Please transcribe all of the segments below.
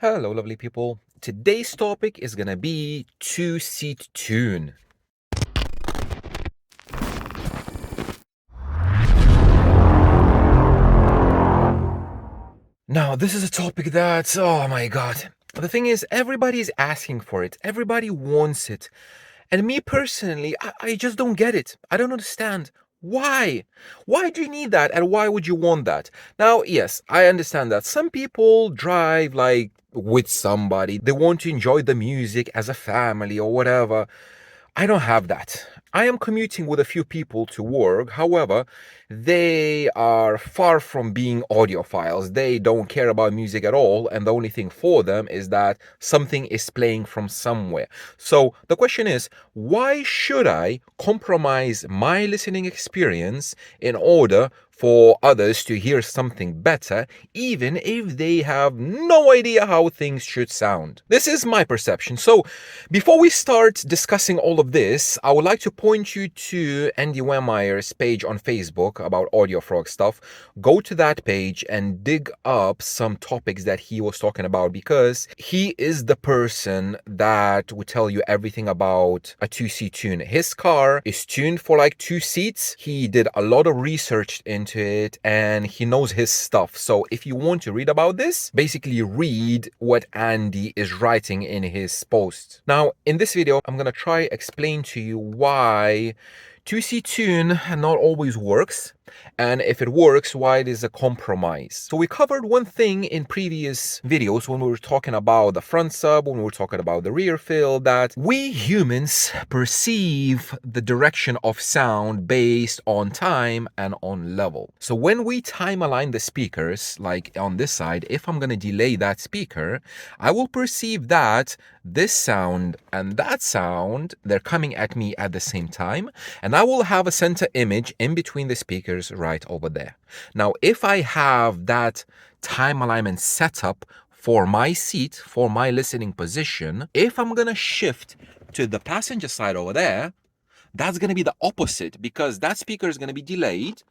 Hello, lovely people. Today's topic is gonna be two-seat tune. Now, this is a topic that, oh my god. The thing is, everybody's asking for it. Everybody wants it. And me personally, I just don't get it. I don't understand. Why? Why do you need that? And why would you want that? Now, yes, I understand that some people drive like with somebody. They want to enjoy the music as a family or whatever. I don't have that. I am commuting with a few people to work. However, they are far from being audiophiles. They don't care about music at all. And the only thing for them is that something is playing from somewhere. So the question is, why should I compromise my listening experience in order for others to hear something better, even if they have no idea how things should sound? This is my perception. So before we start discussing all of this, I would like to point you to Andy Wemeyer's page on Facebook about Audio Frog stuff. Go to that page and dig up some topics that he was talking about, because he is the person that would tell you everything about a two-seat tune. His car is tuned for like 2 seats. He did a lot of research into it and he knows his stuff. So if you want to read about this, basically read what Andy is writing in his post. Now, in this video, I'm gonna try explain to you why two-seat tune not always works, and if it works, why it is a compromise. So we covered one thing in previous videos when we were talking about the front sub, when we were talking about the rear fill, that we humans perceive the direction of sound based on time and on level. So when we time align the speakers, like on this side, if I'm going to delay that speaker, I will perceive that this sound and that sound, they're coming at me at the same time, and I will have a center image in between the speakers right over there. Now, if I have that time alignment set up for my seat, for my listening position, if I'm gonna shift to the passenger side over there, that's gonna be the opposite, because that speaker is gonna be delayed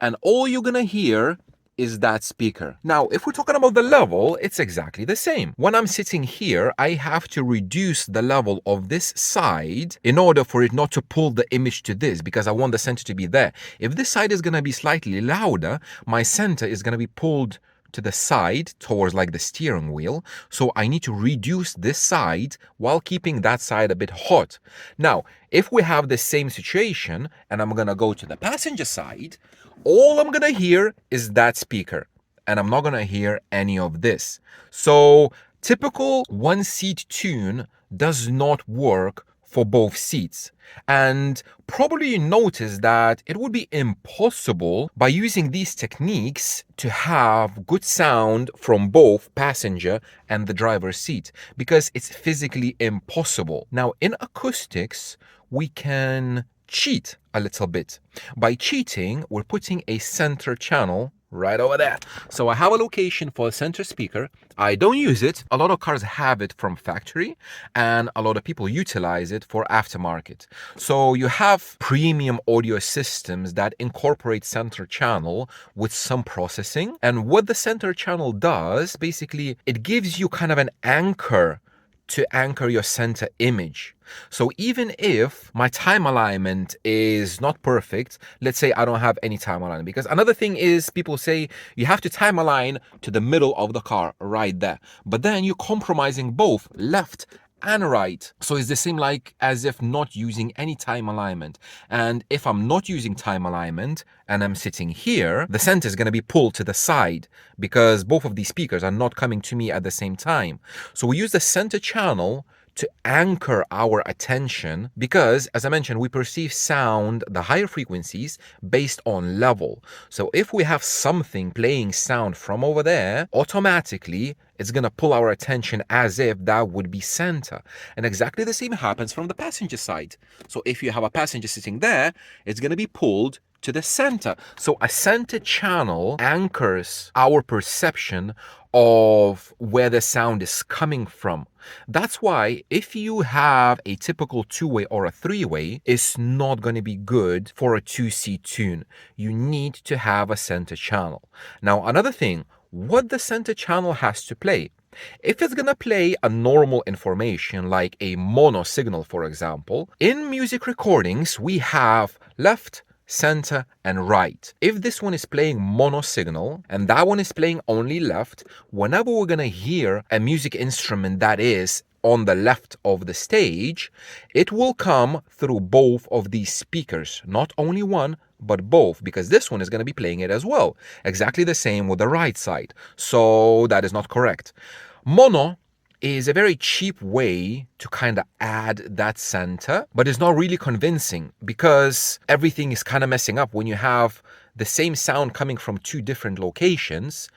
and all you're gonna hear is that speaker. Now, if we're talking about the level, it's exactly the same. When I'm sitting here, I have to reduce the level of this side in order for it not to pull the image to this, because I want the center to be there. If this side is going to be slightly louder, my center is going to be pulled to the side towards like the steering wheel. So I need to reduce this side while keeping that side a bit hot. Now, if we have the same situation and I'm going to go to the passenger side, all I'm gonna hear is that speaker and I'm not gonna hear any of this. So typical one-seat tune does not work for both seats. And probably you notice that it would be impossible by using these techniques to have good sound from both passenger and the driver's seat, because it's physically impossible. Now, in acoustics, we can cheat a little bit. By cheating, we're putting a center channel right over there. So I have a location for a center speaker. I don't use it. A lot of cars have it from factory and a lot of people utilize it for aftermarket. So you have premium audio systems that incorporate center channel with some processing. And what the center channel does, basically, it gives you kind of an anchor to anchor your center image. So even if my time alignment is not perfect, let's say I don't have any time alignment, because another thing is people say you have to time align to the middle of the car right there, but then you're compromising both left and right. So it's the same like as if not using any time alignment. And if I'm not using time alignment and I'm sitting here, the center is going to be pulled to the side because both of these speakers are not coming to me at the same time. So we use the center channel to anchor our attention, because as I mentioned, we perceive sound, the higher frequencies, based on level. So if we have something playing sound from over there, automatically it's going to pull our attention as if that would be center. And exactly the same happens from the passenger side. So if you have a passenger sitting there, it's going to be pulled to the center. So a center channel anchors our perception of where the sound is coming from. That's why if you have a typical two-way or a three-way, it's not going to be good for a two-seat tune. You need to have a center channel. Now, another thing, what the center channel has to play. If it's gonna play a normal information like a mono signal, for example, in music recordings we have left, center, and right. If this one is playing mono signal and that one is playing only left, whenever we're gonna hear a music instrument that is on the left of the stage, it will come through both of these speakers, not only one, but both, because this one is going to be playing it as well. Exactly the same with the right side. So that is not correct. Mono is a very cheap way to kind of add that center, but it's not really convincing because everything is kind of messing up when you have the same sound coming from two different locations.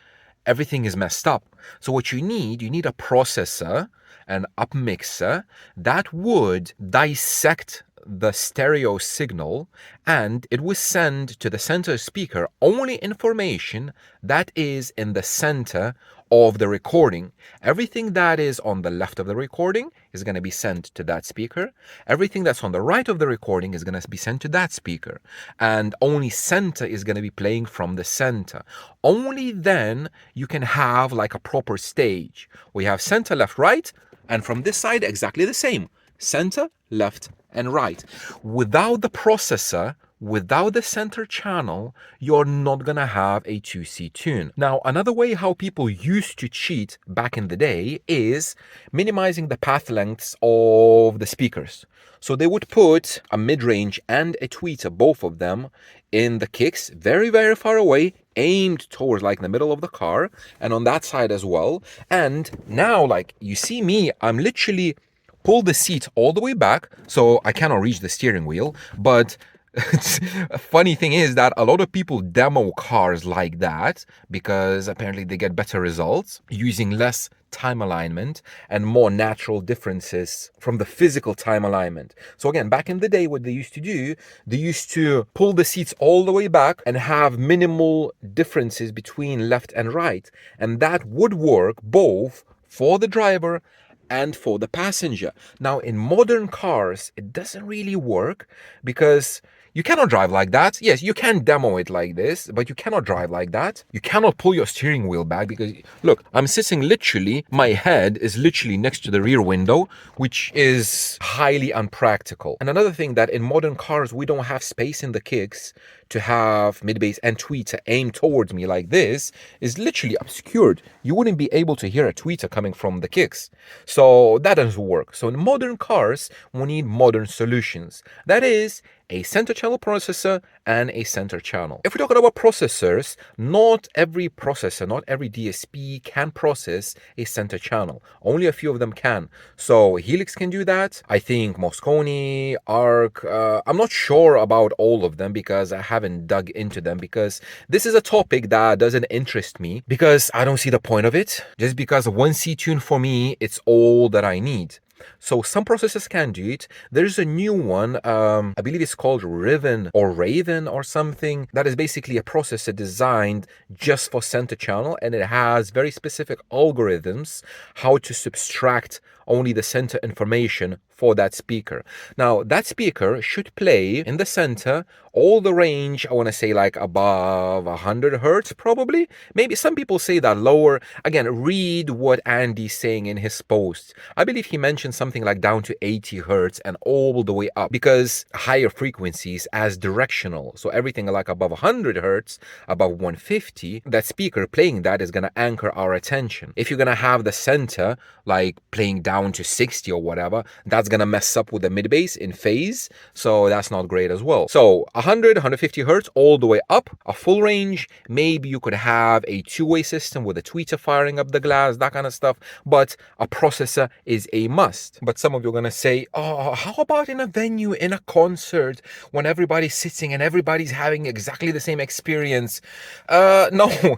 Everything is messed up. So what you need a processor, an upmixer that would dissect the stereo signal, and it will send to the center speaker only information that is in the center of the recording. Everything that is on the left of the recording is going to be sent to that speaker. Everything that's on the right of the recording is going to be sent to that speaker. And only center is going to be playing from the center. Only then you can have like a proper stage. We have center, left, right, and from this side exactly the same. Center, left, and right. Without the processor, without the center channel, you're not gonna have a 2C tune. Now, another way how people used to cheat back in the day is minimizing the path lengths of the speakers. So they would put a mid-range and a tweeter, both of them, in the kicks, very, very far away, aimed towards like the middle of the car, and on that side as well. And now, like, you see me, I'm literally pull the seat all the way back, so I cannot reach the steering wheel. But a funny thing is that a lot of people demo cars like that because apparently they get better results using less time alignment and more natural differences from the physical time alignment. So again, back in the day, what they used to do, they used to pull the seats all the way back and have minimal differences between left and right. And that would work both for the driver and for the passenger. Now, in modern cars, it doesn't really work because you cannot drive like that. Yes, you can demo it like this, but you cannot drive like that. You cannot pull your steering wheel back because, look, I'm sitting literally, my head is literally next to the rear window, which is highly unpractical. And another thing that in modern cars, we don't have space in the kicks to have mid-bass and tweeter aimed towards me like this is literally obscured. You wouldn't be able to hear a tweeter coming from the kicks. So that doesn't work. So in modern cars, we need modern solutions. That is a center channel processor and a center channel. If we're talking about processors, not every processor, not every DSP can process a center channel. Only a few of them can. So Helix can do that. I think Moscone, ARC, I'm not sure about all of them because I haven't dug into them, because this is a topic that doesn't interest me because I don't see the point of it. Just because one C tune for me, it's all that I need. So some processors can do it. There's a new one, I believe it's called Raven or something. That is basically a processor designed just for center channel, and it has very specific algorithms how to subtract only the center information for that speaker. Now, that speaker should play in the center all the range, I want to say like above 100 hertz probably. Maybe some people say that lower. Again, read what Andy's saying in his post. I believe he mentioned something like down to 80 hertz and all the way up, because higher frequencies as directional. So everything like above 100 hertz, above 150, that speaker playing that is going to anchor our attention. If you're going to have the center like playing down to 60 or whatever, that's going to mess up with the mid bass in phase. So that's not great as well. So 100, 150 hertz all the way up, a full range. Maybe you could have a two-way system with a tweeter firing up the glass, that kind of stuff. But a processor is a must. But some of you are going to say, oh, how about in a venue, in a concert, when everybody's sitting and everybody's having exactly the same experience? No,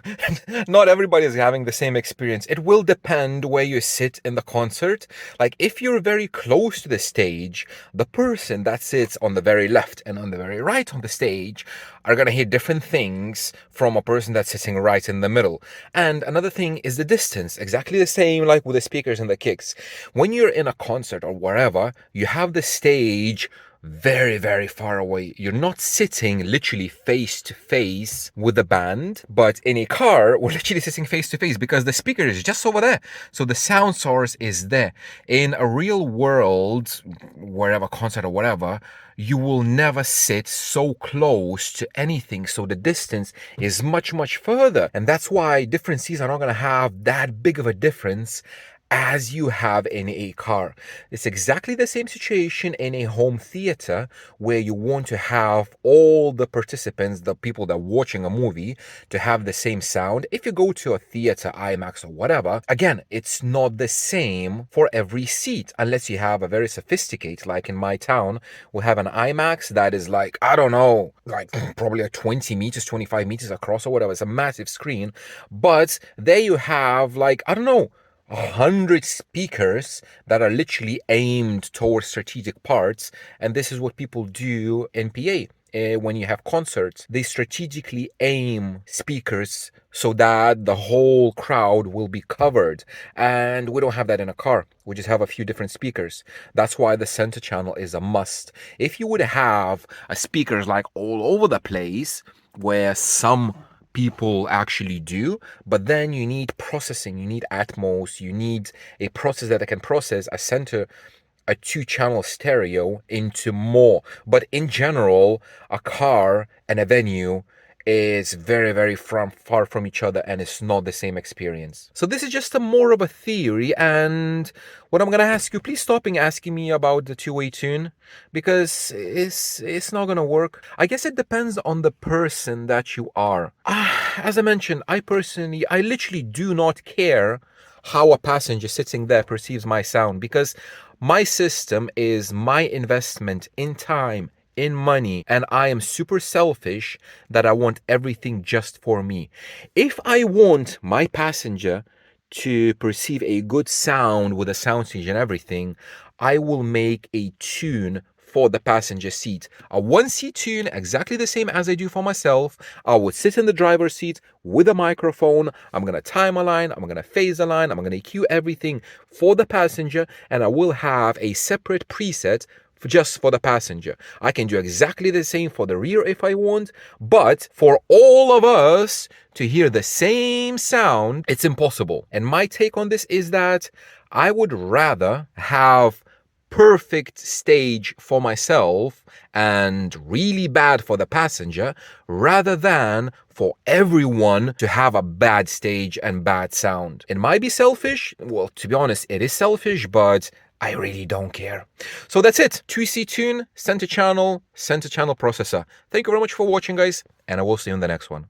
not everybody is having the same experience. It will depend where you sit in the concert. Like if you're very close to the stage, the person that sits on the very left and on the very right on the stage are going to hear different things from a person that's sitting right in the middle. And another thing is the distance, exactly the same like with the speakers and the kicks. When you're in a concert or wherever, you have the stage very, very far away. You're not sitting literally face to face with the band, but in a car, we're literally sitting face to face because the speaker is just over there. So the sound source is there. In a real world, wherever, concert or whatever, you will never sit so close to anything. So the distance is much, much further. And that's why different seats are not going to have that big of a difference as you have in a car. It's exactly the same situation in a home theater where you want to have all the participants, the people that are watching a movie, to have the same sound. If you go to a theater, IMAX or whatever, again, it's not the same for every seat unless you have a very sophisticated, like in my town, we have an IMAX that is like, I don't know, like probably like 20 meters, 25 meters across or whatever. It's a massive screen. But there you have like, I don't know, 100 speakers that are literally aimed towards strategic parts. And this is what people do in PA. When you have concerts, they strategically aim speakers so that the whole crowd will be covered. And we don't have that in a car. We just have a few different speakers. That's why the center channel is a must. If you would have a speakers like all over the place, where some people actually do, but then you need processing, you need Atmos, you need a process that can process a 2-channel stereo into more. But in general, a car and a venue is very, very far from each other, and it's not the same experience. So this is just a more of a theory, and what I'm gonna ask you, please stop asking me about the two-way tune, because it's not gonna work. I guess it depends on the person that you are. As I mentioned, I literally do not care how a passenger sitting there perceives my sound, because my system is my investment in time, in money, and I am super selfish that I want everything just for me. If I want my passenger to perceive a good sound with a soundstage and everything, I will make a tune for the passenger seat. A 1-seat tune, exactly the same as I do for myself. I would sit in the driver's seat with a microphone. I'm going to time a line. I'm going to phase a line. I'm going to EQ everything for the passenger. And I will have a separate preset just for the passenger. I can do exactly the same for the rear if I want, but for all of us to hear the same sound, it's impossible. And my take on this is that I would rather have perfect stage for myself and really bad for the passenger, rather than for everyone to have a bad stage and bad sound. It might be selfish. Well, to be honest, it is selfish, but I really don't care. So that's it. 2C tune, center channel processor. Thank you very much for watching, guys, and I will see you in the next one.